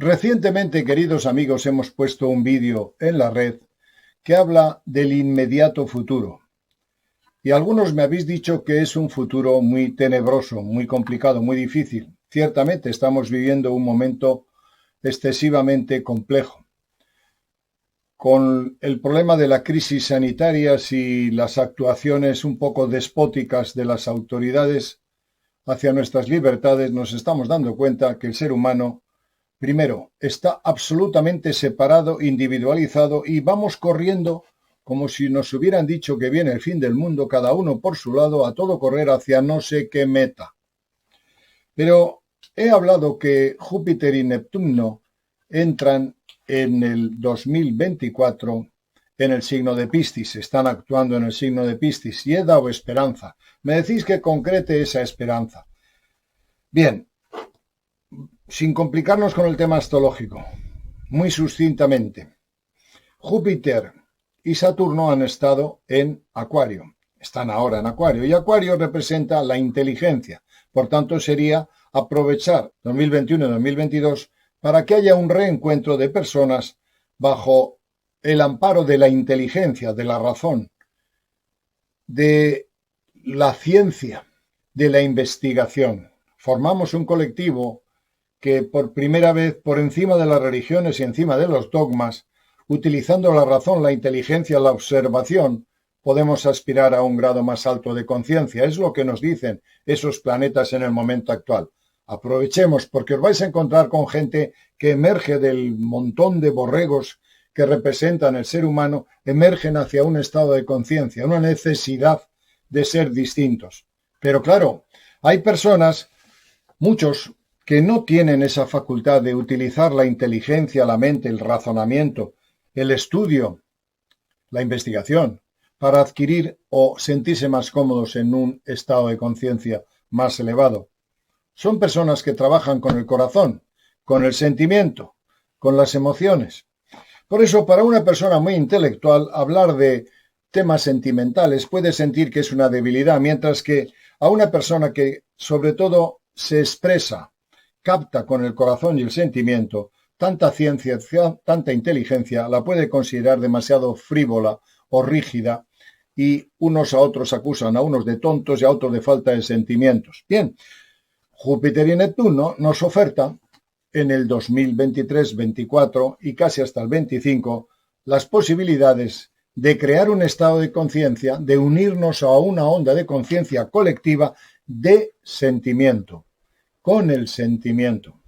Recientemente, queridos amigos, hemos puesto un vídeo en la red que habla del inmediato futuro. Y algunos me habéis dicho que es un futuro muy tenebroso, muy complicado, muy difícil. Ciertamente estamos viviendo un momento excesivamente complejo. Con el problema de la crisis sanitaria y las actuaciones un poco despóticas de las autoridades hacia nuestras libertades, nos estamos dando cuenta que el ser humano, primero, está absolutamente separado, individualizado y vamos corriendo como si nos hubieran dicho que viene el fin del mundo, cada uno por su lado, a todo correr hacia no sé qué meta. Pero he hablado que Júpiter y Neptuno entran en el 2024 en el signo de Piscis, están actuando en el signo de Piscis y he dado esperanza. Me decís que concrete esa esperanza. Bien, sin complicarnos con el tema astrológico, muy sucintamente, Júpiter y Saturno han estado en Acuario, están ahora en Acuario, y Acuario representa la inteligencia, por tanto sería aprovechar 2021 y 2022 para que haya un reencuentro de personas bajo el amparo de la inteligencia, de la razón, de la ciencia, de la investigación. Formamos un colectivo que por primera vez, por encima de las religiones y encima de los dogmas, utilizando la razón, la inteligencia, la observación, podemos aspirar a un grado más alto de conciencia. Es lo que nos dicen esos planetas en el momento actual. Aprovechemos, porque os vais a encontrar con gente que emerge del montón de borregos que representan el ser humano, emergen hacia un estado de conciencia, una necesidad de ser distintos. Pero claro, hay personas, muchos, que no tienen esa facultad de utilizar la inteligencia, la mente, el razonamiento, el estudio, la investigación, para adquirir o sentirse más cómodos en un estado de conciencia más elevado. Son personas que trabajan con el corazón, con el sentimiento, con las emociones. Por eso, para una persona muy intelectual, hablar de temas sentimentales puede sentir que es una debilidad, mientras que a una persona que, sobre todo, se expresa, capta con el corazón y el sentimiento, tanta ciencia, tanta inteligencia, la puede considerar demasiado frívola o rígida y unos a otros acusan a unos de tontos y a otros de falta de sentimientos. Bien, Júpiter y Neptuno nos oferta en el 2023, 24 y casi hasta el 25 las posibilidades de crear un estado de conciencia, de unirnos a una onda de conciencia colectiva de sentimiento, con el sentimiento.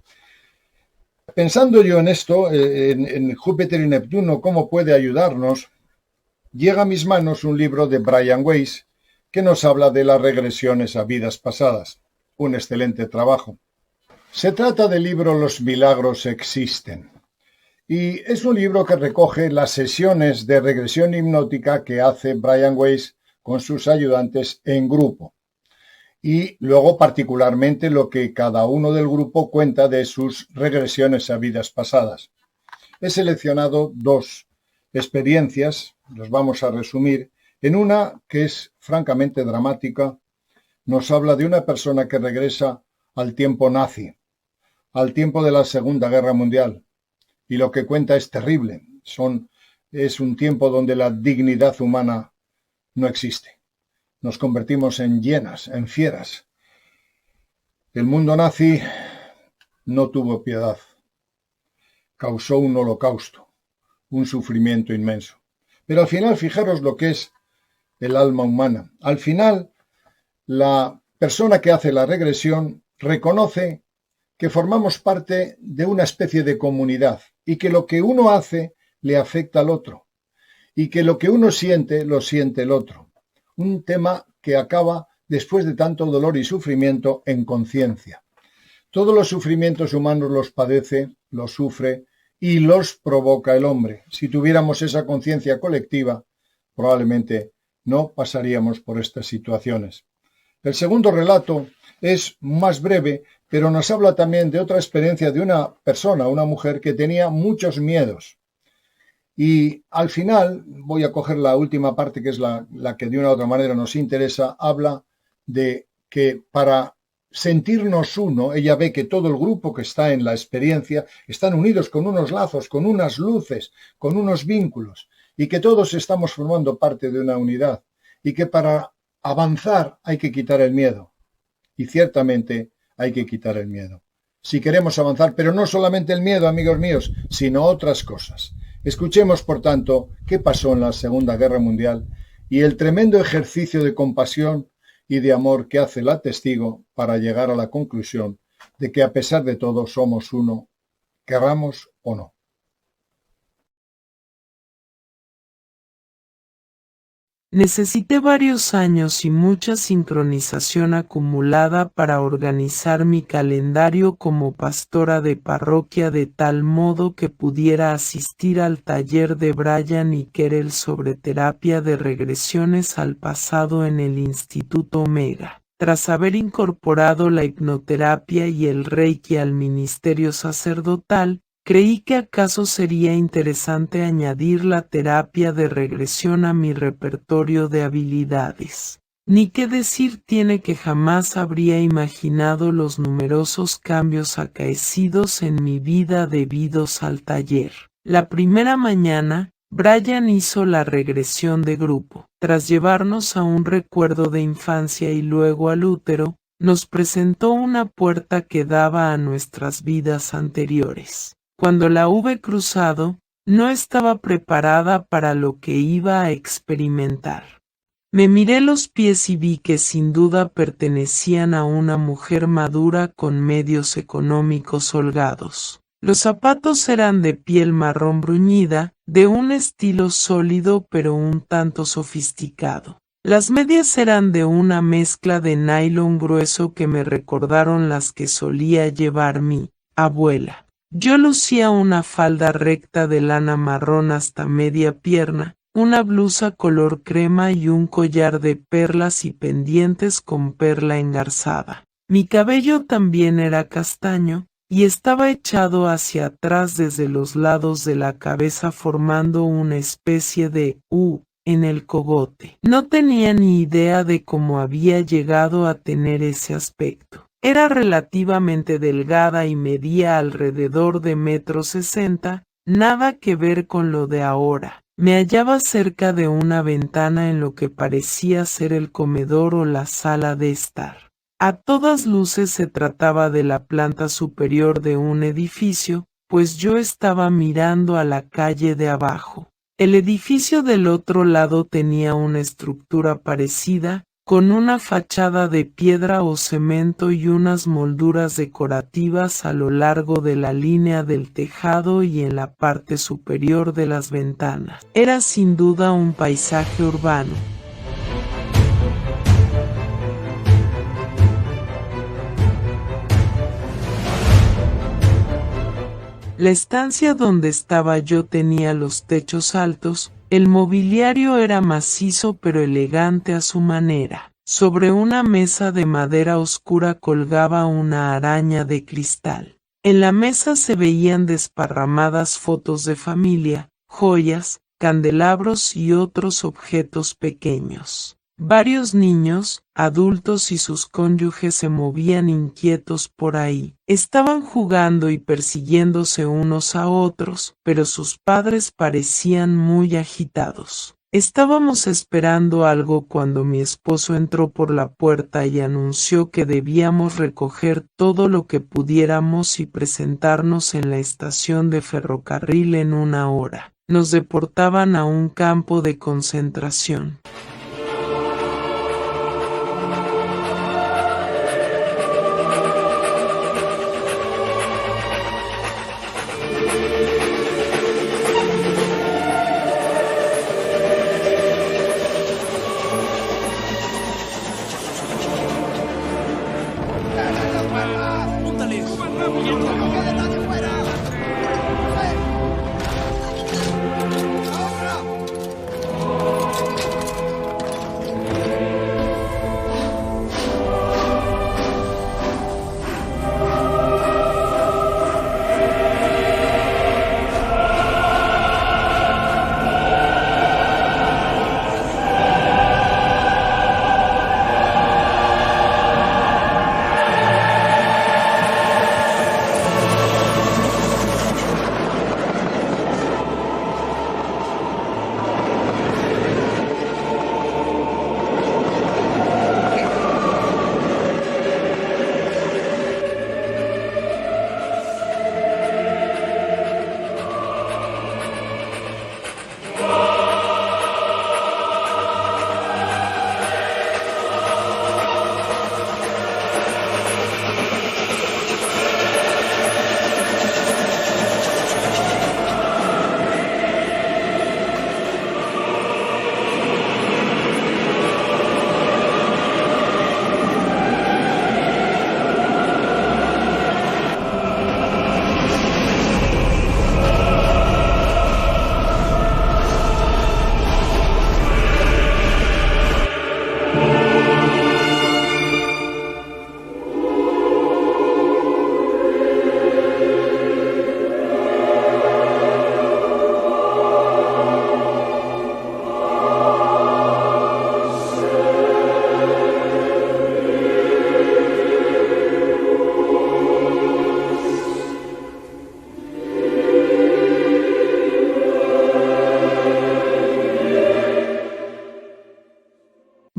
Pensando yo en esto, en Júpiter y Neptuno, cómo puede ayudarnos, llega a mis manos un libro de Brian Weiss que nos habla de las regresiones a vidas pasadas. Un excelente trabajo. Se trata del libro Los milagros existen. Y es un libro que recoge las sesiones de regresión hipnótica que hace Brian Weiss con sus ayudantes en grupo. Y luego particularmente lo que cada uno del grupo cuenta de sus regresiones a vidas pasadas. He seleccionado dos experiencias, los vamos a resumir, en una que es francamente dramática. Nos habla de una persona que regresa al tiempo nazi, al tiempo de la Segunda Guerra Mundial. Y lo que cuenta es terrible. Es un tiempo donde la dignidad humana no existe. Nos convertimos en hienas, en fieras. El mundo nazi no tuvo piedad. Causó un holocausto, un sufrimiento inmenso. Pero al final, fijaros lo que es el alma humana. Al final, la persona que hace la regresión reconoce que formamos parte de una especie de comunidad y que lo que uno hace le afecta al otro y que lo que uno siente lo siente el otro. Un tema que acaba, después de tanto dolor y sufrimiento, en conciencia. Todos los sufrimientos humanos los padece, los sufre y los provoca el hombre. Si tuviéramos esa conciencia colectiva, probablemente no pasaríamos por estas situaciones. El segundo relato es más breve, pero nos habla también de otra experiencia de una persona, una mujer que tenía muchos miedos. Y al final, voy a coger la última parte, que es la que de una u otra manera nos interesa, habla de que para sentirnos uno, ella ve que todo el grupo que está en la experiencia están unidos con unos lazos, con unas luces, con unos vínculos, y que todos estamos formando parte de una unidad, y que para avanzar hay que quitar el miedo. Y ciertamente hay que quitar el miedo. Si queremos avanzar, pero no solamente el miedo, amigos míos, sino otras cosas. Escuchemos, por tanto, qué pasó en la Segunda Guerra Mundial y el tremendo ejercicio de compasión y de amor que hace la testigo para llegar a la conclusión de que a pesar de todo somos uno, querramos o no. Necesité varios años y mucha sincronización acumulada para organizar mi calendario como pastora de parroquia de tal modo que pudiera asistir al taller de Brian y Kerel sobre terapia de regresiones al pasado en el Instituto Omega. Tras haber incorporado la hipnoterapia y el Reiki al ministerio sacerdotal, creí que acaso sería interesante añadir la terapia de regresión a mi repertorio de habilidades. Ni qué decir tiene que jamás habría imaginado los numerosos cambios acaecidos en mi vida debidos al taller. La primera mañana, Brian hizo la regresión de grupo. Tras llevarnos a un recuerdo de infancia y luego al útero, nos presentó una puerta que daba a nuestras vidas anteriores. Cuando la hube cruzado, no estaba preparada para lo que iba a experimentar. Me miré los pies y vi que sin duda pertenecían a una mujer madura con medios económicos holgados. Los zapatos eran de piel marrón bruñida, de un estilo sólido pero un tanto sofisticado. Las medias eran de una mezcla de nylon grueso que me recordaron las que solía llevar mi abuela. Yo lucía una falda recta de lana marrón hasta media pierna, una blusa color crema y un collar de perlas y pendientes con perla engarzada. Mi cabello también era castaño, y estaba echado hacia atrás desde los lados de la cabeza formando una especie de U en el cogote. No tenía ni idea de cómo había llegado a tener ese aspecto. Era relativamente delgada y medía alrededor de 1,60 m, nada que ver con lo de ahora. Me hallaba cerca de una ventana en lo que parecía ser el comedor o la sala de estar. A todas luces se trataba de la planta superior de un edificio, pues yo estaba mirando a la calle de abajo. El edificio del otro lado tenía una estructura parecida, con una fachada de piedra o cemento y unas molduras decorativas a lo largo de la línea del tejado y en la parte superior de las ventanas. Era sin duda un paisaje urbano. La estancia donde estaba yo tenía los techos altos, el mobiliario era macizo pero elegante a su manera. Sobre una mesa de madera oscura colgaba una araña de cristal. En la mesa se veían desparramadas fotos de familia, joyas, candelabros y otros objetos pequeños. Varios niños, adultos y sus cónyuges se movían inquietos por ahí. Estaban jugando y persiguiéndose unos a otros, pero sus padres parecían muy agitados. Estábamos esperando algo cuando mi esposo entró por la puerta y anunció que debíamos recoger todo lo que pudiéramos y presentarnos en la estación de ferrocarril en 1 hora. Nos deportaban a un campo de concentración.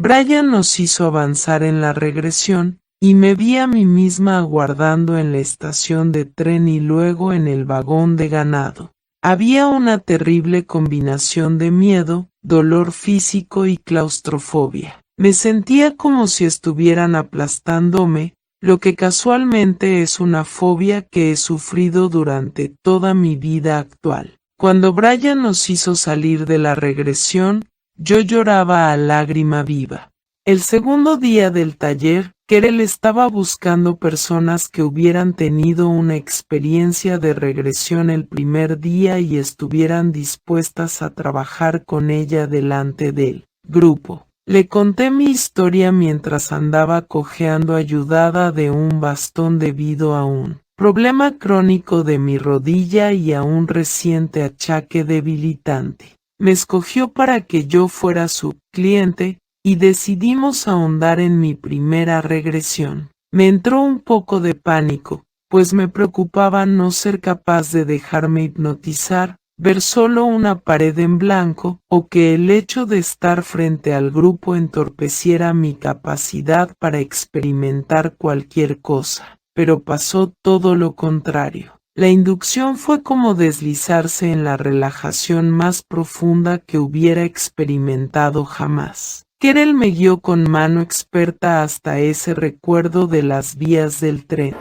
Brian nos hizo avanzar en la regresión, y me vi a mí misma aguardando en la estación de tren y luego en el vagón de ganado. Había una terrible combinación de miedo, dolor físico y claustrofobia. Me sentía como si estuvieran aplastándome, lo que casualmente es una fobia que he sufrido durante toda mi vida actual. Cuando Brian nos hizo salir de la regresión, yo lloraba a lágrima viva. El segundo día del taller, Querel estaba buscando personas que hubieran tenido una experiencia de regresión el primer día y estuvieran dispuestas a trabajar con ella delante del grupo. Le conté mi historia mientras andaba cojeando ayudada de un bastón debido a un problema crónico de mi rodilla y a un reciente achaque debilitante. Me escogió para que yo fuera su cliente, y decidimos ahondar en mi primera regresión. Me entró un poco de pánico, pues me preocupaba no ser capaz de dejarme hipnotizar, ver solo una pared en blanco, o que el hecho de estar frente al grupo entorpeciera mi capacidad para experimentar cualquier cosa. Pero pasó todo lo contrario. La inducción fue como deslizarse en la relajación más profunda que hubiera experimentado jamás. Querel me guió con mano experta hasta ese recuerdo de las vías del tren.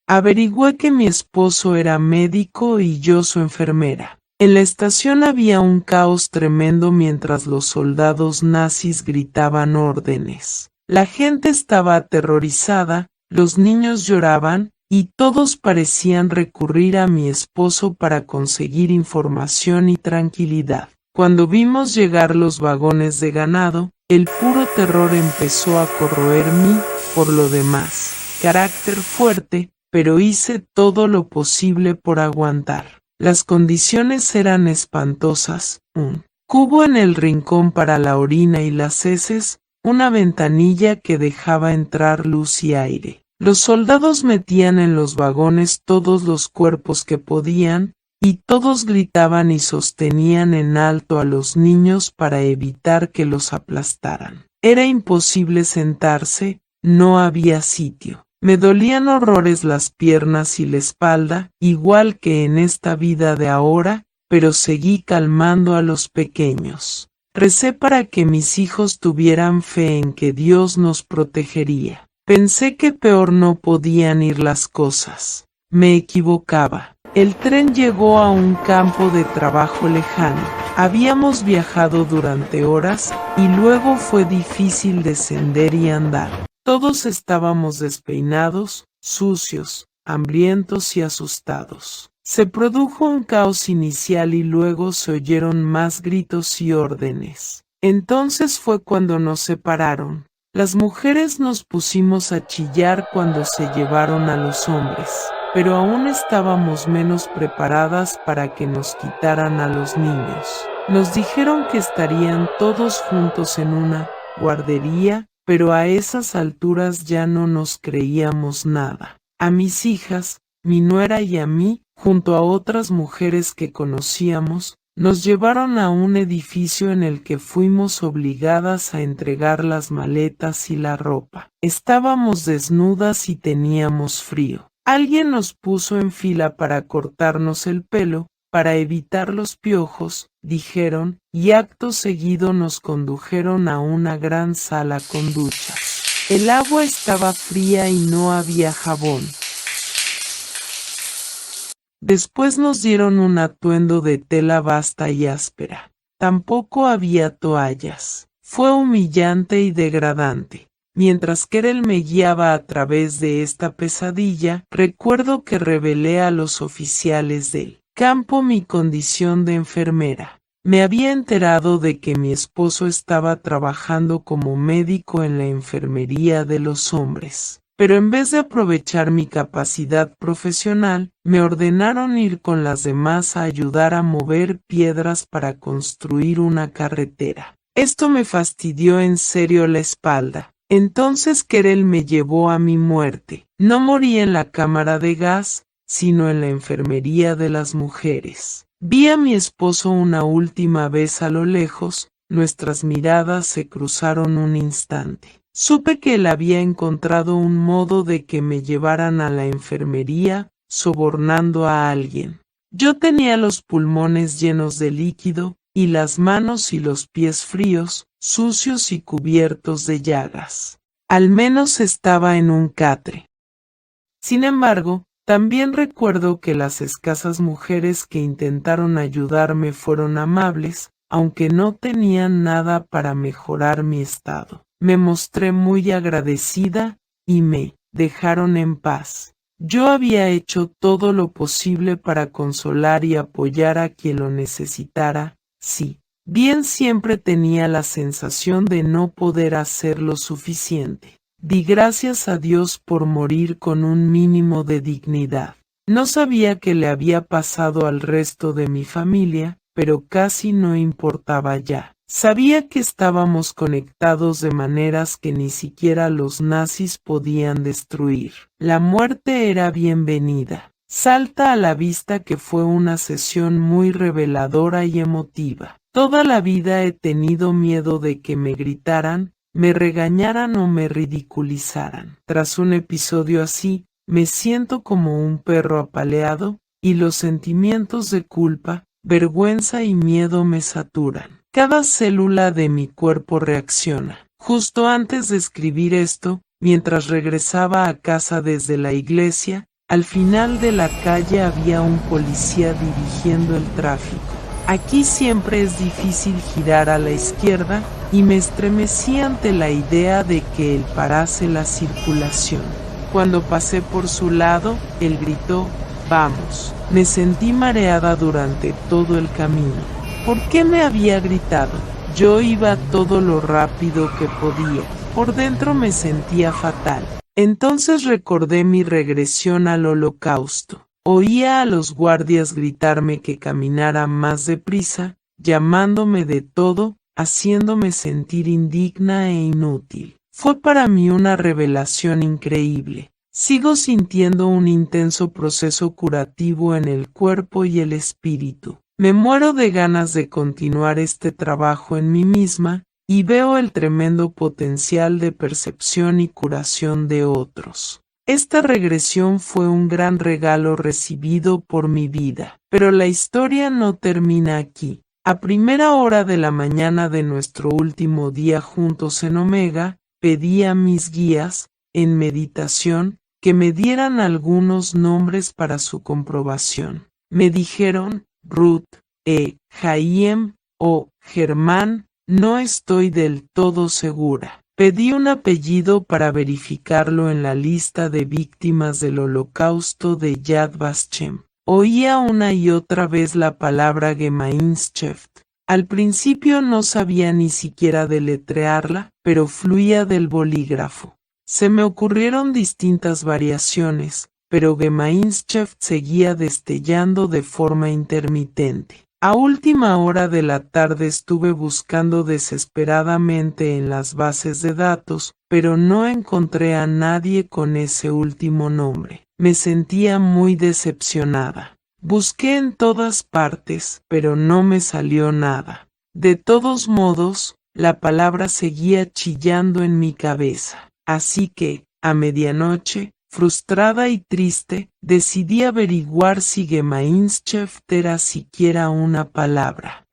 Averigüé que mi esposo era médico y yo su enfermera. En la estación había un caos tremendo mientras los soldados nazis gritaban órdenes. La gente estaba aterrorizada, los niños lloraban, y todos parecían recurrir a mi esposo para conseguir información y tranquilidad. Cuando vimos llegar los vagones de ganado, el puro terror empezó a corroer mi, por lo demás, carácter fuerte, pero hice todo lo posible por aguantar. Las condiciones eran espantosas, un cubo en el rincón para la orina y las heces, una ventanilla que dejaba entrar luz y aire. Los soldados metían en los vagones todos los cuerpos que podían, y todos gritaban y sostenían en alto a los niños para evitar que los aplastaran. Era imposible sentarse, no había sitio. Me dolían horrores las piernas y la espalda, igual que en esta vida de ahora, pero seguí calmando a los pequeños. Recé para que mis hijos tuvieran fe en que Dios nos protegería. Pensé que peor no podían ir las cosas. Me equivocaba. El tren llegó a un campo de trabajo lejano. Habíamos viajado durante horas, y luego fue difícil descender y andar. Todos estábamos despeinados, sucios, hambrientos y asustados. Se produjo un caos inicial y luego se oyeron más gritos y órdenes. Entonces fue cuando nos separaron. Las mujeres nos pusimos a chillar cuando se llevaron a los hombres, pero aún estábamos menos preparadas para que nos quitaran a los niños. Nos dijeron que estarían todos juntos en una guardería, pero a esas alturas ya no nos creíamos nada. A mis hijas, mi nuera y a mí, junto a otras mujeres que conocíamos, nos llevaron a un edificio en el que fuimos obligadas a entregar las maletas y la ropa. Estábamos desnudas y teníamos frío. Alguien nos puso en fila para cortarnos el pelo, para evitar los piojos, dijeron, y acto seguido nos condujeron a una gran sala con duchas. El agua estaba fría y no había jabón. Después nos dieron un atuendo de tela basta y áspera. Tampoco había toallas. Fue humillante y degradante. Mientras Querel me guiaba a través de esta pesadilla, recuerdo que revelé a los oficiales del campo mi condición de enfermera. Me había enterado de que mi esposo estaba trabajando como médico en la enfermería de los hombres. Pero en vez de aprovechar mi capacidad profesional, me ordenaron ir con las demás a ayudar a mover piedras para construir una carretera. Esto me fastidió en serio la espalda. Entonces Querel me llevó a mi muerte. No morí en la cámara de gas, sino en la enfermería de las mujeres. Vi a mi esposo una última vez a lo lejos, nuestras miradas se cruzaron un instante. Supe que él había encontrado un modo de que me llevaran a la enfermería, sobornando a alguien. Yo tenía los pulmones llenos de líquido, y las manos y los pies fríos, sucios y cubiertos de llagas. Al menos estaba en un catre. Sin embargo, también recuerdo que las escasas mujeres que intentaron ayudarme fueron amables, aunque no tenían nada para mejorar mi estado. Me mostré muy agradecida y me dejaron en paz. Yo había hecho todo lo posible para consolar y apoyar a quien lo necesitara, sí. Bien siempre tenía la sensación de no poder hacer lo suficiente. Di gracias a Dios por morir con un mínimo de dignidad. No sabía qué le había pasado al resto de mi familia, pero casi no importaba ya. Sabía que estábamos conectados de maneras que ni siquiera los nazis podían destruir. La muerte era bienvenida. Salta a la vista que fue una sesión muy reveladora y emotiva. Toda la vida he tenido miedo de que me gritaran, me regañaran o me ridiculizaran. Tras un episodio así, me siento como un perro apaleado, y los sentimientos de culpa, vergüenza y miedo me saturan. Cada célula de mi cuerpo reacciona. Justo antes de escribir esto, mientras regresaba a casa desde la iglesia, al final de la calle había un policía dirigiendo el tráfico. Aquí siempre es difícil girar a la izquierda, y me estremecí ante la idea de que él parase la circulación. Cuando pasé por su lado, él gritó, «Vamos». Me sentí mareada durante todo el camino. ¿Por qué me había gritado? Yo iba todo lo rápido que podía. Por dentro me sentía fatal. Entonces recordé mi regresión al Holocausto. Oía a los guardias gritarme que caminara más deprisa, llamándome de todo, haciéndome sentir indigna e inútil. Fue para mí una revelación increíble. Sigo sintiendo un intenso proceso curativo en el cuerpo y el espíritu. Me muero de ganas de continuar este trabajo en mí misma, y veo el tremendo potencial de percepción y curación de otros. Esta regresión fue un gran regalo recibido por mi vida, pero la historia no termina aquí. A primera hora de la mañana de nuestro último día juntos en Omega, pedí a mis guías, en meditación, que me dieran algunos nombres para su comprobación. Me dijeron, Ruth, Jaiem o Germán, no estoy del todo segura. Pedí un apellido para verificarlo en la lista de víctimas del Holocausto de Yad Vashem. Oía una y otra vez la palabra Gemeinschaft. Al principio no sabía ni siquiera deletrearla, pero fluía del bolígrafo. Se me ocurrieron distintas variaciones, pero Gemeinschaft seguía destellando de forma intermitente. A última hora de la tarde estuve buscando desesperadamente en las bases de datos, pero no encontré a nadie con ese último nombre. Me sentía muy decepcionada. Busqué en todas partes, pero no me salió nada. De todos modos, la palabra seguía chillando en mi cabeza. Así que, a medianoche, frustrada y triste, decidí averiguar si Gemeinschaft era siquiera una palabra.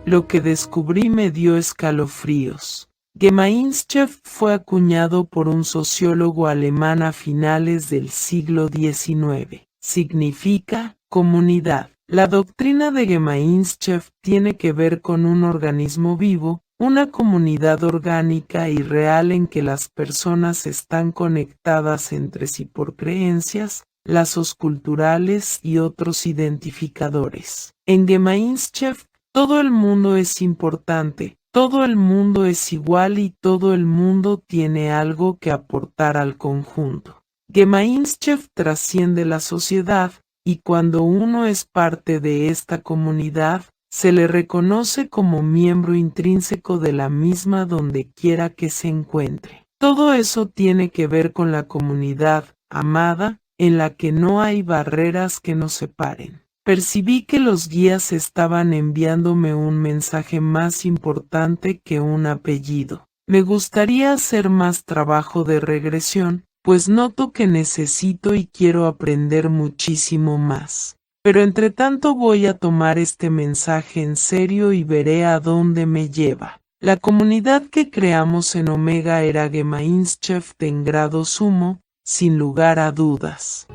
Lo que descubrí me dio escalofríos. Gemeinschaft fue acuñado por un sociólogo alemán a finales del siglo XIX. Significa comunidad. La doctrina de Gemeinschaft tiene que ver con un organismo vivo, una comunidad orgánica y real en que las personas están conectadas entre sí por creencias, lazos culturales y otros identificadores. En Gemeinschaft, todo el mundo es importante, todo el mundo es igual y todo el mundo tiene algo que aportar al conjunto. Gemeinschaft trasciende la sociedad, y cuando uno es parte de esta comunidad, se le reconoce como miembro intrínseco de la misma donde quiera que se encuentre. Todo eso tiene que ver con la comunidad amada, en la que no hay barreras que nos separen. Percibí que los guías estaban enviándome un mensaje más importante que un apellido. Me gustaría hacer más trabajo de regresión, pues noto que necesito y quiero aprender muchísimo más. Pero entre tanto voy a tomar este mensaje en serio y veré a dónde me lleva. La comunidad que creamos en Omega era Gemeinschaft en grado sumo, sin lugar a dudas.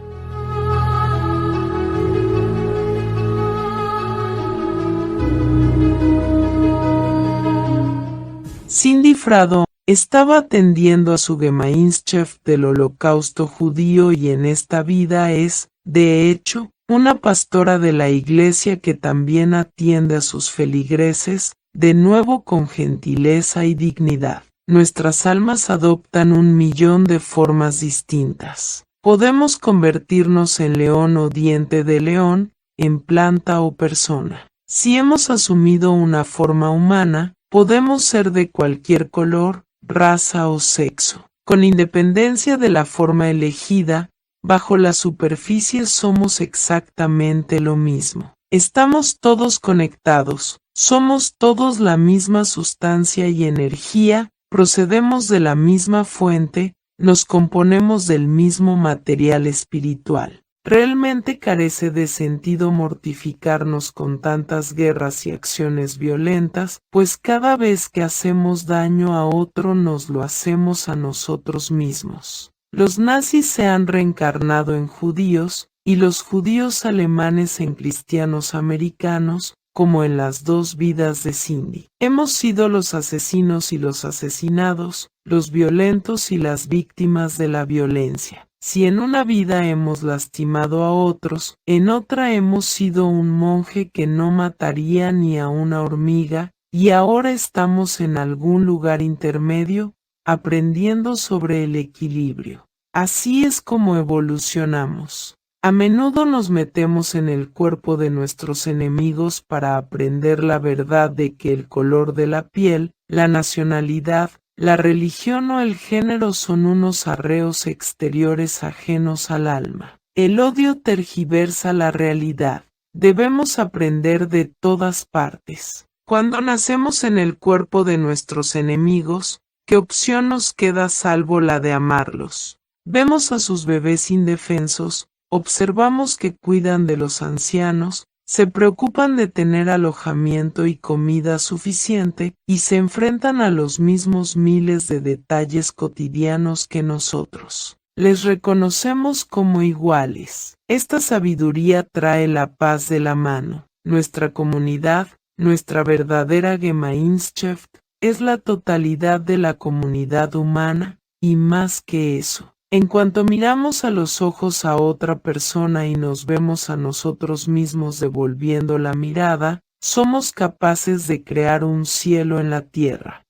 Cindy Frado estaba atendiendo a su Gemeinschaft del Holocausto judío y en esta vida es, de hecho, una pastora de la iglesia que también atiende a sus feligreses, de nuevo con gentileza y dignidad. Nuestras almas adoptan 1.000.000 de formas distintas. Podemos convertirnos en león o diente de león, en planta o persona. Si hemos asumido una forma humana, podemos ser de cualquier color, raza o sexo. Con independencia de la forma elegida, bajo la superficie somos exactamente lo mismo. Estamos todos conectados, somos todos la misma sustancia y energía, procedemos de la misma fuente, nos componemos del mismo material espiritual. Realmente carece de sentido mortificarnos con tantas guerras y acciones violentas, pues cada vez que hacemos daño a otro nos lo hacemos a nosotros mismos. Los nazis se han reencarnado en judíos, y los judíos alemanes en cristianos americanos, como en las dos vidas de Cindy. Hemos sido los asesinos y los asesinados, los violentos y las víctimas de la violencia. Si en una vida hemos lastimado a otros, en otra hemos sido un monje que no mataría ni a una hormiga, y ahora estamos en algún lugar intermedio, aprendiendo sobre el equilibrio. Así es como evolucionamos. A menudo nos metemos en el cuerpo de nuestros enemigos para aprender la verdad de que el color de la piel, la nacionalidad, la religión o el género son unos arreos exteriores ajenos al alma. El odio tergiversa la realidad. Debemos aprender de todas partes. Cuando nacemos en el cuerpo de nuestros enemigos, ¿qué opción nos queda salvo la de amarlos? Vemos a sus bebés indefensos, observamos que cuidan de los ancianos, se preocupan de tener alojamiento y comida suficiente, y se enfrentan a los mismos miles de detalles cotidianos que nosotros. Les reconocemos como iguales. Esta sabiduría trae la paz de la mano. Nuestra comunidad, nuestra verdadera Gemeinschaft, es la totalidad de la comunidad humana, y más que eso. En cuanto miramos a los ojos a otra persona y nos vemos a nosotros mismos devolviendo la mirada, somos capaces de crear un cielo en la tierra.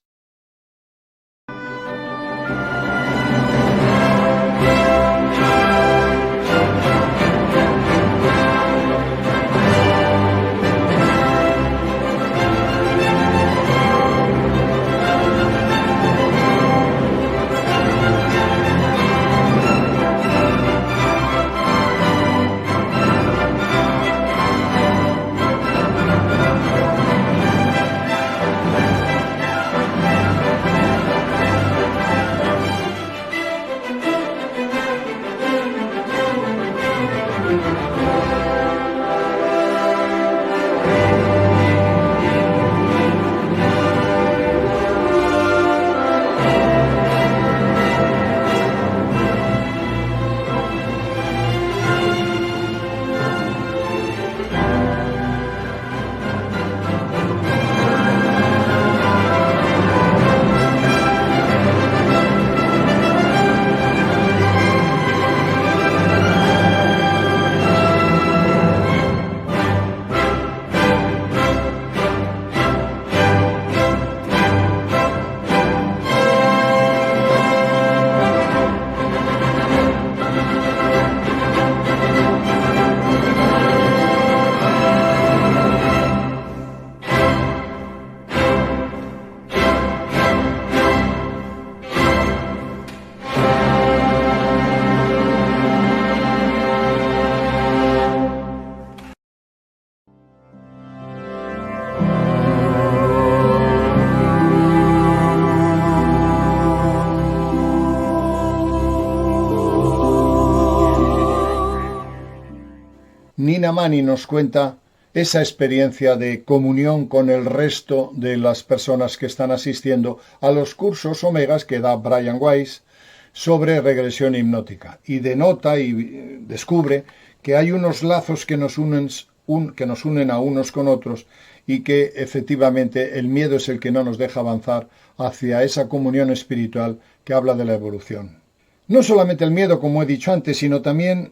Nina Mani nos cuenta esa experiencia de comunión con el resto de las personas que están asistiendo a los cursos Omegas que da Brian Weiss sobre regresión hipnótica, y denota y descubre que hay unos lazos que nos unen a unos con otros, y que efectivamente el miedo es el que no nos deja avanzar hacia esa comunión espiritual que habla de la evolución. No solamente el miedo, como he dicho antes, sino también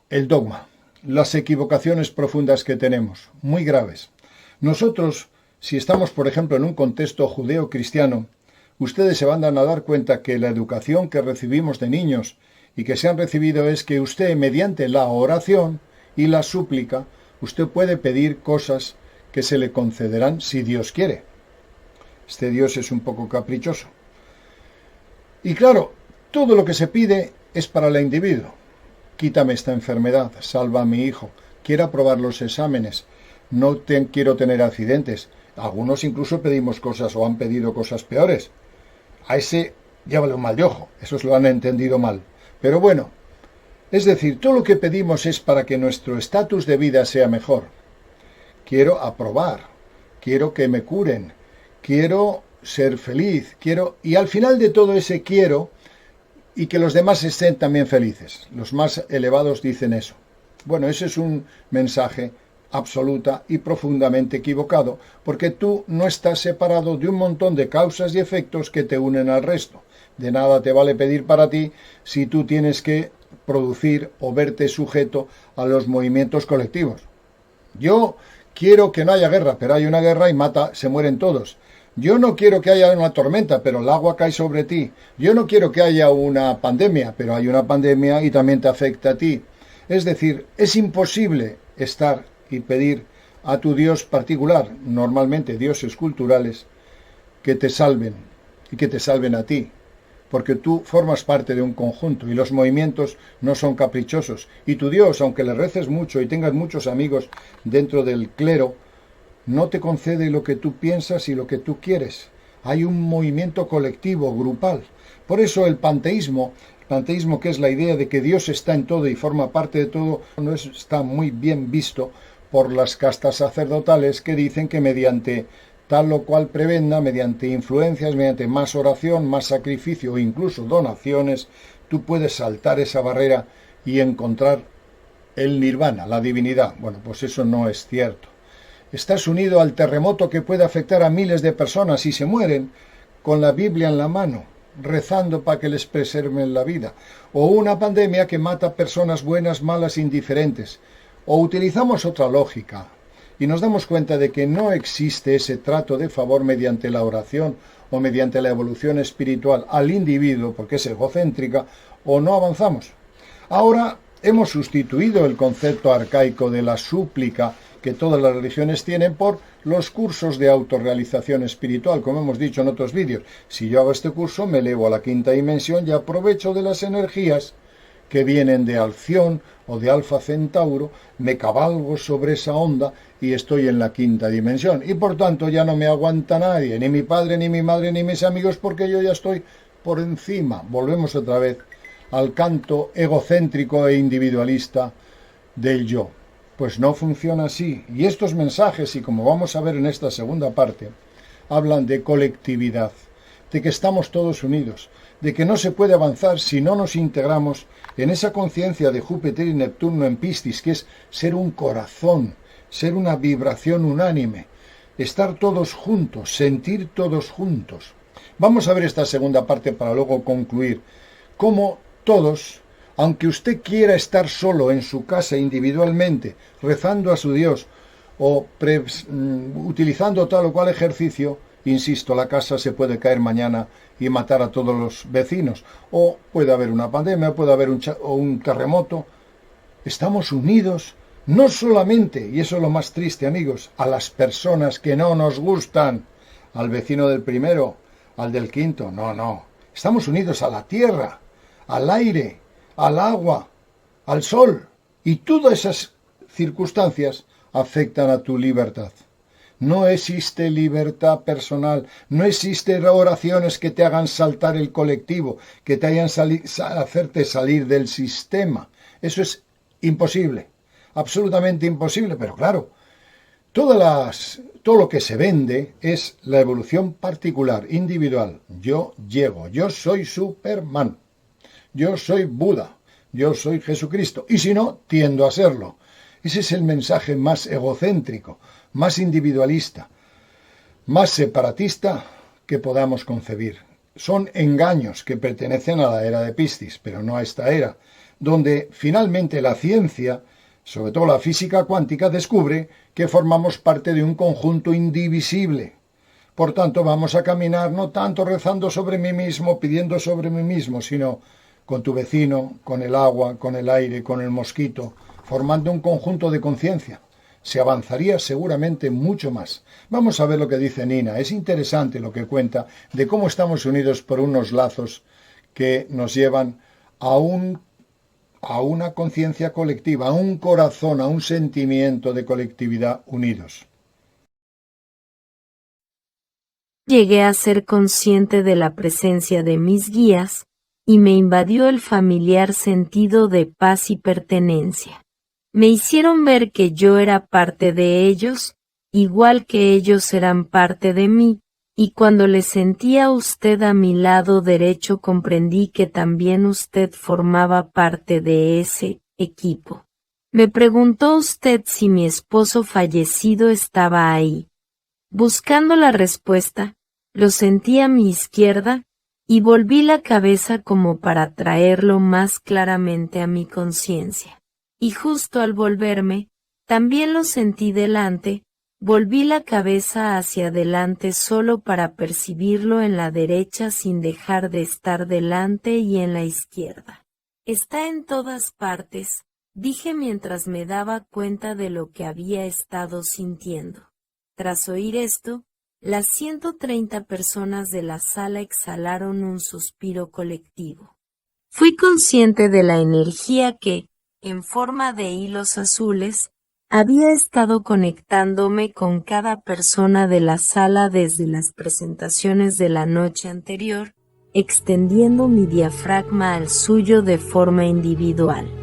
el dogma, las equivocaciones profundas que tenemos, muy graves. Nosotros, si estamos, por ejemplo, en un contexto judeo-cristiano, ustedes se van a dar cuenta que la educación que recibimos de niños y que se han recibido es que usted, mediante la oración y la súplica, usted puede pedir cosas que se le concederán si Dios quiere. Este Dios es un poco caprichoso. Y claro, todo lo que se pide es para el individuo. Quítame esta enfermedad, salva a mi hijo, quiero aprobar los exámenes, no quiero tener accidentes. Algunos incluso pedimos cosas o han pedido cosas peores. A ese llévale un mal de ojo, esos lo han entendido mal. Pero bueno, es decir, todo lo que pedimos es para que nuestro estatus de vida sea mejor. Quiero aprobar, quiero que me curen, quiero ser feliz, y al final de todo ese quiero, y que los demás estén también felices. Los más elevados dicen eso. Bueno, ese es un mensaje absoluta y profundamente equivocado, porque tú no estás separado de un montón de causas y efectos que te unen al resto. De nada te vale pedir para ti si tú tienes que producir o verte sujeto a los movimientos colectivos. Yo quiero que no haya guerra, pero hay una guerra y se mueren todos. Yo no quiero que haya una tormenta, pero el agua cae sobre ti. Yo no quiero que haya una pandemia, pero hay una pandemia y también te afecta a ti. Es decir, es imposible estar y pedir a tu Dios particular, normalmente dioses culturales, que te salven y que te salven a ti, porque tú formas parte de un conjunto y los movimientos no son caprichosos. Y tu Dios, aunque le reces mucho y tengas muchos amigos dentro del clero, no te concede lo que tú piensas y lo que tú quieres. Hay un movimiento colectivo, grupal. Por eso el panteísmo, que es la idea de que Dios está en todo y forma parte de todo, no está muy bien visto por las castas sacerdotales que dicen que mediante tal o cual prebenda, mediante influencias, mediante más oración, más sacrificio o incluso donaciones, tú puedes saltar esa barrera y encontrar el nirvana, la divinidad. Bueno, pues eso no es cierto. Estás unido al terremoto que puede afectar a miles de personas y se mueren con la Biblia en la mano, rezando para que les preserven la vida. O una pandemia que mata personas buenas, malas, indiferentes. O utilizamos otra lógica y nos damos cuenta de que no existe ese trato de favor mediante la oración o mediante la evolución espiritual al individuo, porque es egocéntrica, o no avanzamos. Ahora hemos sustituido el concepto arcaico de la súplica que todas las religiones tienen por los cursos de autorrealización espiritual, como hemos dicho en otros vídeos. Si yo hago este curso, me elevo a la quinta dimensión y aprovecho de las energías que vienen de Alción o de Alfa Centauro, me cabalgo sobre esa onda y estoy en la quinta dimensión. Y por tanto ya no me aguanta nadie, ni mi padre, ni mi madre, ni mis amigos, porque yo ya estoy por encima. Volvemos otra vez al canto egocéntrico e individualista del yo. Pues no funciona así. Y estos mensajes, y como vamos a ver en esta segunda parte, hablan de colectividad, de que estamos todos unidos, de que no se puede avanzar si no nos integramos en esa conciencia de Júpiter y Neptuno en Piscis, que es ser un corazón, ser una vibración unánime, estar todos juntos, sentir todos juntos. Vamos a ver esta segunda parte para luego concluir cómo todos, aunque usted quiera estar solo en su casa individualmente, rezando a su Dios o utilizando tal o cual ejercicio, insisto, la casa se puede caer mañana y matar a todos los vecinos, o puede haber una pandemia, puede haber un terremoto. Estamos unidos no solamente, y eso es lo más triste, amigos, a las personas que no nos gustan, al vecino del primero, al del quinto, no. Estamos unidos a la tierra, al aire, al agua, al sol, y todas esas circunstancias afectan a tu libertad. No existe libertad personal, no existen oraciones que te hagan saltar el colectivo, que te hagan hacerte salir del sistema. Eso es imposible. absolutamente imposible, pero claro, todo lo que se vende es la evolución particular, individual. Yo llego, yo soy Superman, yo soy Buda, yo soy Jesucristo, y si no, tiendo a serlo. Ese es el mensaje más egocéntrico, más individualista, más separatista que podamos concebir. Son engaños que pertenecen a la era de Piscis, pero no a esta era, donde finalmente la ciencia, sobre todo la física cuántica, descubre que formamos parte de un conjunto indivisible. Por tanto, vamos a caminar no tanto rezando sobre mí mismo, pidiendo sobre mí mismo, sino con tu vecino, con el agua, con el aire, con el mosquito, formando un conjunto de conciencia. Se avanzaría seguramente mucho más. Vamos a ver lo que dice Nina. Es interesante lo que cuenta de cómo estamos unidos por unos lazos que nos llevan a una conciencia colectiva, a un corazón, a un sentimiento de colectividad unidos. Llegué a ser consciente de la presencia de mis guías y me invadió el familiar sentido de paz y pertenencia. Me hicieron ver que yo era parte de ellos, igual que ellos eran parte de mí, y cuando le sentí a usted a mi lado derecho comprendí que también usted formaba parte de ese equipo. Me preguntó usted si mi esposo fallecido estaba ahí. Buscando la respuesta, lo sentí a mi izquierda y volví la cabeza como para traerlo más claramente a mi conciencia. Y justo al volverme, también lo sentí delante, volví la cabeza hacia adelante solo para percibirlo en la derecha sin dejar de estar delante y en la izquierda. Está en todas partes, dije mientras me daba cuenta de lo que había estado sintiendo. Tras oír esto, las 130 personas de la sala exhalaron un suspiro colectivo. Fui consciente de la energía que, en forma de hilos azules, había estado conectándome con cada persona de la sala desde las presentaciones de la noche anterior, extendiendo mi diafragma al suyo de forma individual.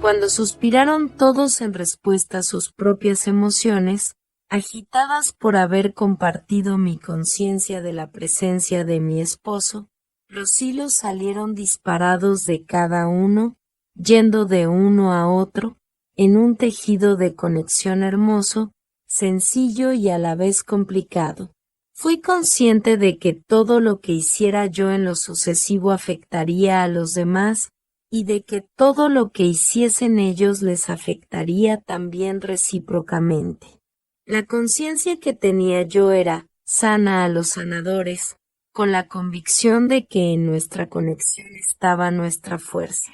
Cuando suspiraron todos en respuesta a sus propias emociones, agitadas por haber compartido mi conciencia de la presencia de mi esposo, los hilos salieron disparados de cada uno, yendo de uno a otro, en un tejido de conexión hermoso, sencillo y a la vez complicado. Fui consciente de que todo lo que hiciera yo en lo sucesivo afectaría a los demás, y de que todo lo que hiciesen ellos les afectaría también recíprocamente. La conciencia que tenía yo era sana a los sanadores, con la convicción de que en nuestra conexión estaba nuestra fuerza.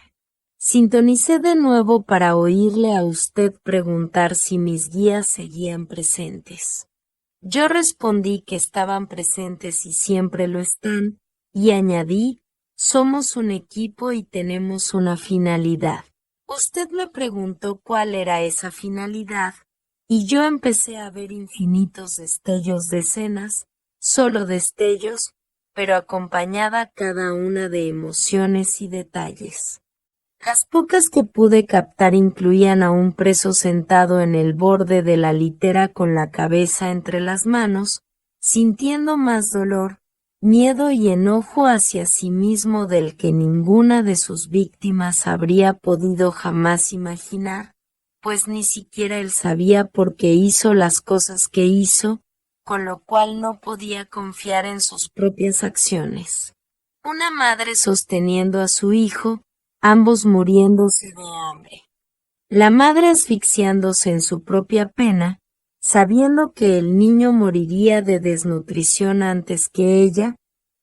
Sintonicé de nuevo para oírle a usted preguntar si mis guías seguían presentes. Yo respondí que estaban presentes y siempre lo están, y añadí: somos un equipo y tenemos una finalidad. Usted me preguntó cuál era esa finalidad, y yo empecé a ver infinitos destellos de escenas, solo destellos, pero acompañada cada una de emociones y detalles. Las pocas que pude captar incluían a un preso sentado en el borde de la litera con la cabeza entre las manos, sintiendo más dolor, miedo y enojo hacia sí mismo del que ninguna de sus víctimas habría podido jamás imaginar, pues ni siquiera él sabía por qué hizo las cosas que hizo, con lo cual no podía confiar en sus propias acciones. Una madre sosteniendo a su hijo, ambos muriéndose de hambre. La madre asfixiándose en su propia pena, sabiendo que el niño moriría de desnutrición antes que ella,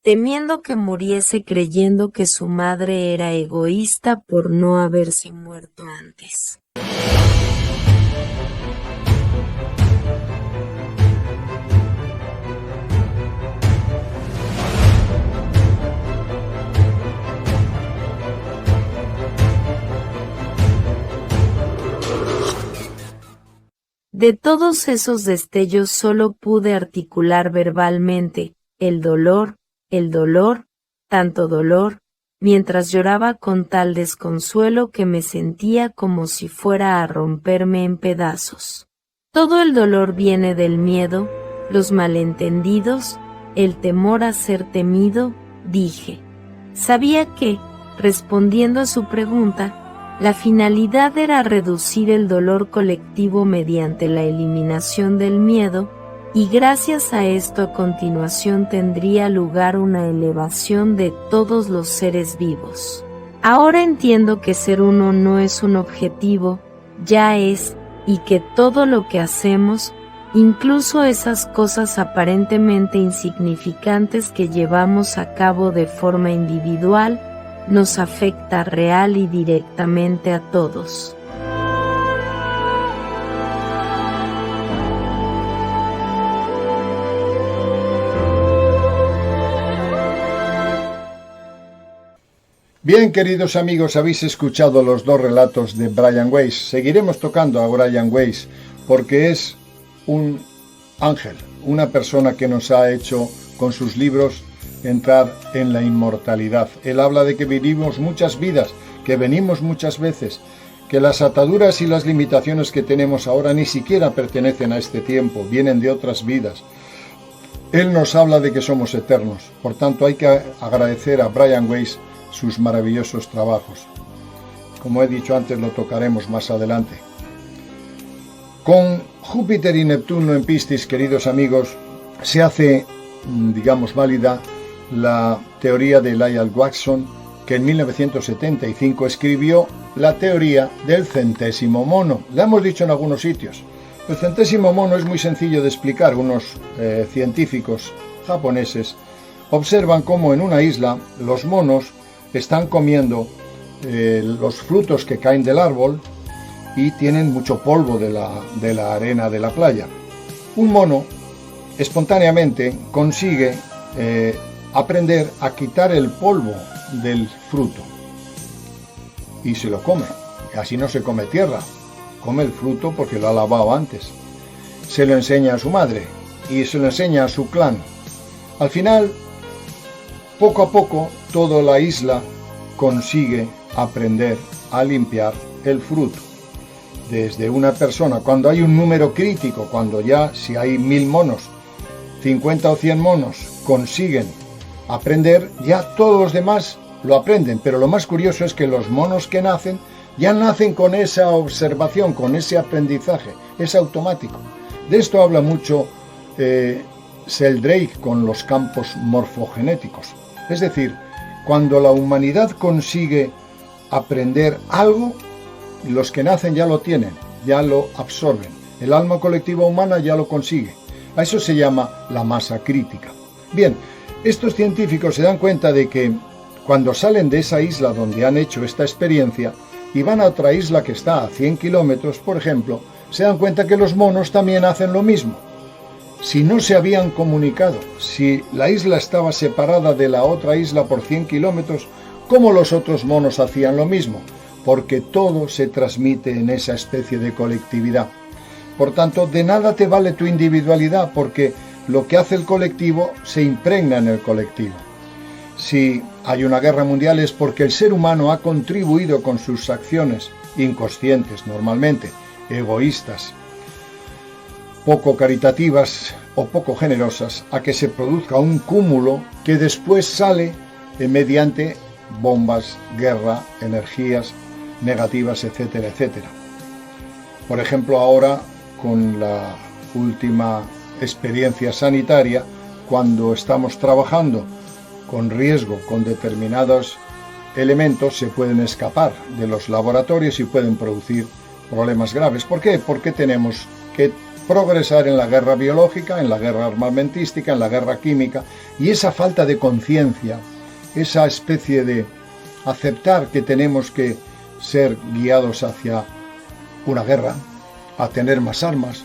temiendo que muriese creyendo que su madre era egoísta por no haberse muerto antes. De todos esos destellos solo pude articular verbalmente, el dolor, tanto dolor, mientras lloraba con tal desconsuelo que me sentía como si fuera a romperme en pedazos. Todo el dolor viene del miedo, los malentendidos, el temor a ser temido, dije. Sabía que, respondiendo a su pregunta, la finalidad era reducir el dolor colectivo mediante la eliminación del miedo, y gracias a esto a continuación tendría lugar una elevación de todos los seres vivos. Ahora entiendo que ser uno no es un objetivo, ya es, y que todo lo que hacemos, incluso esas cosas aparentemente insignificantes que llevamos a cabo de forma individual, nos afecta real y directamente a todos. Bien, queridos amigos, habéis escuchado los dos relatos de Brian Weiss. Seguiremos tocando a Brian Weiss porque es un ángel, una persona que nos ha hecho con sus libros entrar en la inmortalidad. Él habla de que vivimos muchas vidas, que venimos muchas veces, que las ataduras y las limitaciones que tenemos ahora ni siquiera pertenecen a este tiempo, vienen de otras vidas. Él nos habla de que somos eternos, por tanto hay que agradecer a Brian Weiss sus maravillosos trabajos. Como he dicho antes, lo tocaremos más adelante. Con Júpiter y Neptuno en Piscis, queridos amigos, se hace, digamos, válida la teoría de Lyell Watson, que en 1975 escribió la teoría del centésimo mono. La hemos dicho en algunos sitios. El centésimo mono es muy sencillo de explicar. Unos científicos japoneses observan cómo en una isla los monos están comiendo los frutos que caen del árbol y tienen mucho polvo de la arena de la playa. Un mono espontáneamente consigue aprender a quitar el polvo del fruto y se lo come. Así no se come tierra, come el fruto porque lo ha lavado antes. Se lo enseña a su madre y se lo enseña a su clan. Al final, poco a poco, toda la isla consigue aprender a limpiar el fruto. Desde una persona, cuando hay un número crítico, cuando ya si hay 1000 monos, 50 o 100 monos consiguen aprender, ya todos los demás lo aprenden. Pero lo más curioso es que los monos que nacen, ya nacen con esa observación, con ese aprendizaje, es automático. De esto habla mucho Sheldrake con los campos morfogenéticos. Es decir, cuando la humanidad consigue aprender algo, los que nacen ya lo tienen, ya lo absorben. El alma colectiva humana ya lo consigue. A eso se llama la masa crítica. Bien, estos científicos se dan cuenta de que cuando salen de esa isla donde han hecho esta experiencia y van a otra isla que está a 100 kilómetros, por ejemplo, se dan cuenta que los monos también hacen lo mismo. Si no se habían comunicado, si la isla estaba separada de la otra isla por 100 kilómetros, ¿cómo los otros monos hacían lo mismo? Porque todo se transmite en esa especie de colectividad. Por tanto, de nada te vale tu individualidad, porque lo que hace el colectivo se impregna en el colectivo. Si hay una guerra mundial es porque el ser humano ha contribuido con sus acciones inconscientes, normalmente, egoístas, poco caritativas o poco generosas, a que se produzca un cúmulo que después sale mediante bombas, guerra, energías negativas, etcétera, etcétera. Por ejemplo, ahora con la última experiencia sanitaria, cuando estamos trabajando con riesgo con determinados elementos, se pueden escapar de los laboratorios y pueden producir problemas graves. ¿Por qué? Porque tenemos que progresar en la guerra biológica, en la guerra armamentística, en la guerra química, y esa falta de conciencia, esa especie de aceptar que tenemos que ser guiados hacia una guerra, a tener más armas,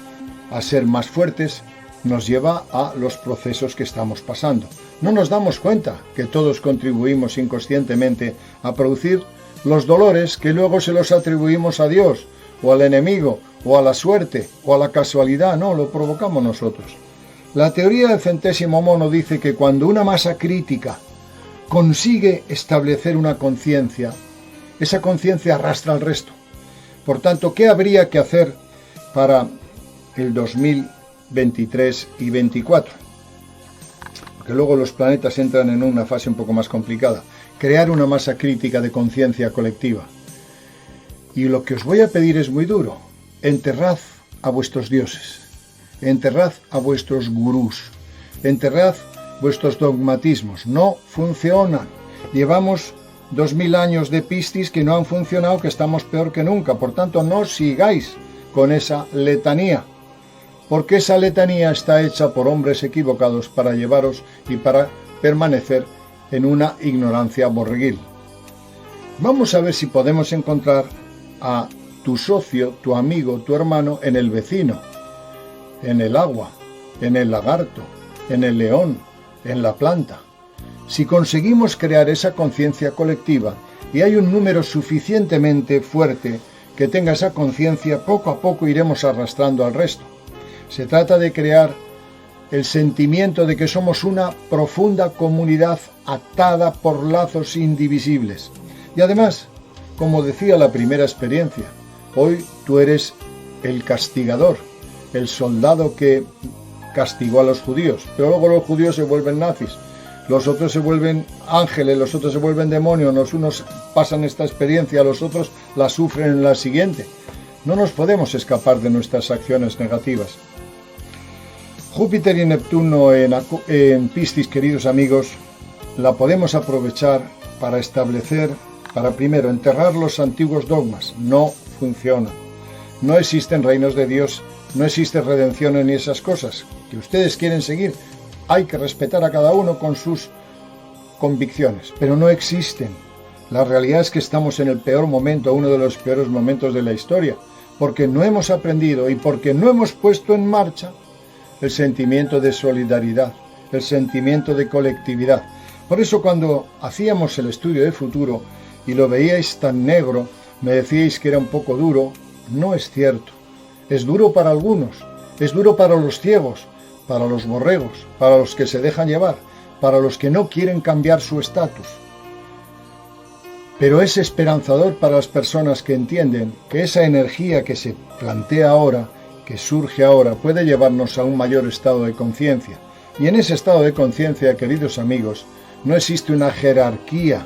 a ser más fuertes, nos lleva a los procesos que estamos pasando. No nos damos cuenta que todos contribuimos inconscientemente a producir los dolores que luego se los atribuimos a Dios o al enemigo, o a la suerte, o a la casualidad. No, lo provocamos nosotros. La teoría del centésimo mono dice que cuando una masa crítica consigue establecer una conciencia, esa conciencia arrastra al resto. Por tanto, ¿qué habría que hacer para el 2023 y 24? Porque luego los planetas entran en una fase un poco más complicada. Crear una masa crítica de conciencia colectiva. Y lo que os voy a pedir es muy duro. Enterrad a vuestros dioses. Enterrad a vuestros gurús. Enterrad vuestros dogmatismos. No funcionan. Llevamos 2000 años de Piscis que no han funcionado, que estamos peor que nunca. Por tanto, no sigáis con esa letanía. Porque esa letanía está hecha por hombres equivocados para llevaros y para permanecer en una ignorancia borreguil. Vamos a ver si podemos encontrar a tu socio, tu amigo, tu hermano en el vecino, en el agua, en el lagarto, en el león, en la planta. Si conseguimos crear esa conciencia colectiva y hay un número suficientemente fuerte que tenga esa conciencia, poco a poco iremos arrastrando al resto. Se trata de crear el sentimiento de que somos una profunda comunidad atada por lazos indivisibles. Y además, como decía la primera experiencia, hoy tú eres el castigador, el soldado que castigó a los judíos, pero luego los judíos se vuelven nazis, los otros se vuelven ángeles, los otros se vuelven demonios, los unos pasan esta experiencia, los otros la sufren en la siguiente. No nos podemos escapar de nuestras acciones negativas. Júpiter y Neptuno en Piscis, queridos amigos, la podemos aprovechar para establecer, para primero enterrar los antiguos dogmas. No funciona. No existen reinos de Dios, no existe redención ni esas cosas que ustedes quieren seguir. Hay que respetar a cada uno con sus convicciones, pero no existen. La realidad es que estamos en el peor momento, uno de los peores momentos de la historia, porque no hemos aprendido y porque no hemos puesto en marcha el sentimiento de solidaridad, el sentimiento de colectividad. Por eso cuando hacíamos el estudio de futuro y lo veíais tan negro, me decíais que era un poco duro. No es cierto. Es duro para algunos, es duro para los ciegos, para los borregos, para los que se dejan llevar, para los que no quieren cambiar su estatus. Pero es esperanzador para las personas que entienden que esa energía que se plantea ahora, que surge ahora, puede llevarnos a un mayor estado de conciencia. Y en ese estado de conciencia, queridos amigos, no existe una jerarquía,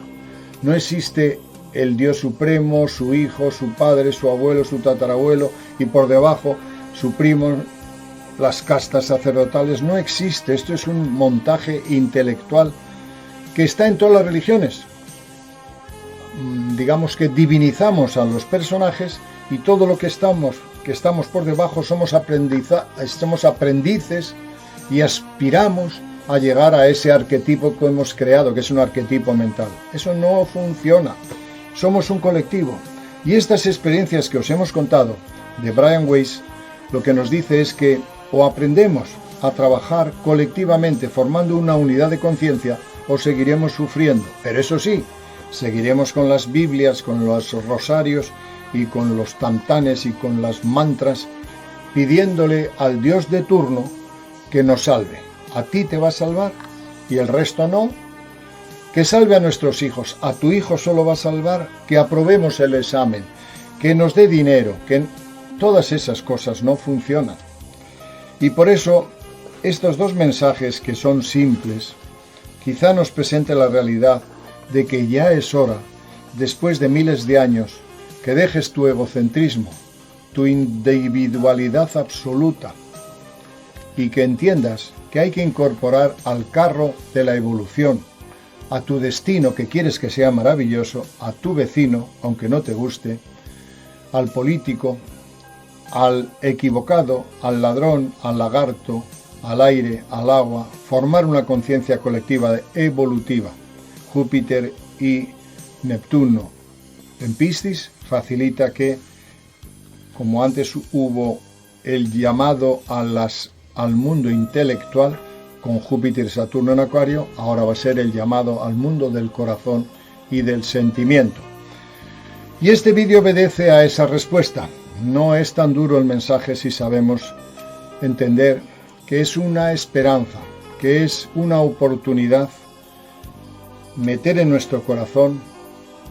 no existe el Dios supremo, su hijo, su padre, su abuelo, su tatarabuelo, y por debajo su primo, las castas sacerdotales. No existe. Esto es un montaje intelectual que está en todas las religiones. Digamos que divinizamos a los personajes y todo lo que estamos por debajo somos aprendices y aspiramos a llegar a ese arquetipo que hemos creado, que es un arquetipo mental. Eso no funciona. Somos un colectivo. Y estas experiencias que os hemos contado de Brian Weiss, lo que nos dice es que o aprendemos a trabajar colectivamente formando una unidad de conciencia o seguiremos sufriendo. Pero eso sí, seguiremos con las Biblias, con los rosarios y con los tantanes y con las mantras, pidiéndole al Dios de turno que nos salve. A ti te va a salvar y el resto no. Que salve a nuestros hijos. A tu hijo solo va a salvar que aprobemos el examen, que nos dé dinero, que todas esas cosas no funcionan. Y por eso estos dos mensajes que son simples, quizá nos presente la realidad de que ya es hora, después de miles de años, que dejes tu egocentrismo, tu individualidad absoluta, y que entiendas que hay que incorporar al carro de la evolución, a tu destino que quieres que sea maravilloso, a tu vecino, aunque no te guste, al político, al equivocado, al ladrón, al lagarto, al aire, al agua, formar una conciencia colectiva evolutiva. Júpiter y Neptuno en Piscis facilita que, como antes hubo el llamado al mundo intelectual, con Júpiter y Saturno en Acuario, ahora va a ser el llamado al mundo del corazón y del sentimiento. Y este vídeo obedece a esa respuesta. no es tan duro el mensaje si sabemos entender que es una esperanza, que es una oportunidad meter en nuestro corazón,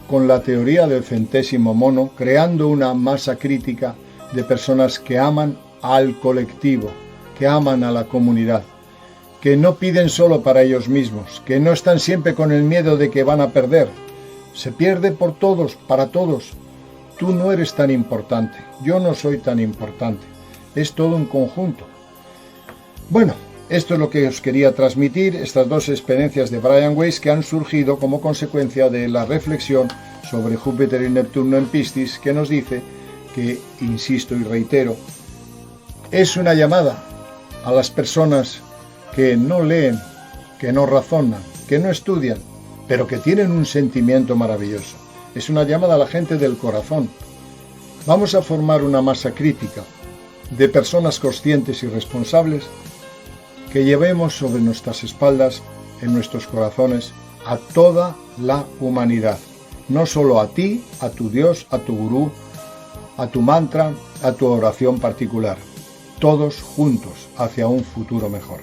con la teoría del centésimo mono, creando una masa crítica de personas que aman al colectivo, que aman a la comunidad, que no piden solo para ellos mismos, que no están siempre con el miedo de que van a perder. Se pierde por todos, para todos. Tú no eres tan importante, yo no soy tan importante. Es todo un conjunto. Bueno, esto es lo que os quería transmitir, estas dos experiencias de Brian Weiss que han surgido como consecuencia de la reflexión sobre Júpiter y Neptuno en Piscis, que nos dice que, insisto y reitero, es una llamada a las personas que no leen, que no razonan, que no estudian, pero que tienen un sentimiento maravilloso. Es una llamada a la gente del corazón. Vamos a formar una masa crítica de personas conscientes y responsables que llevemos sobre nuestras espaldas, en nuestros corazones, a toda la humanidad. No solo a ti, a tu Dios, a tu gurú, a tu mantra, a tu oración particular. Todos juntos hacia un futuro mejor.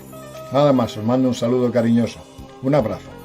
Nada más, os mando un saludo cariñoso. Un abrazo.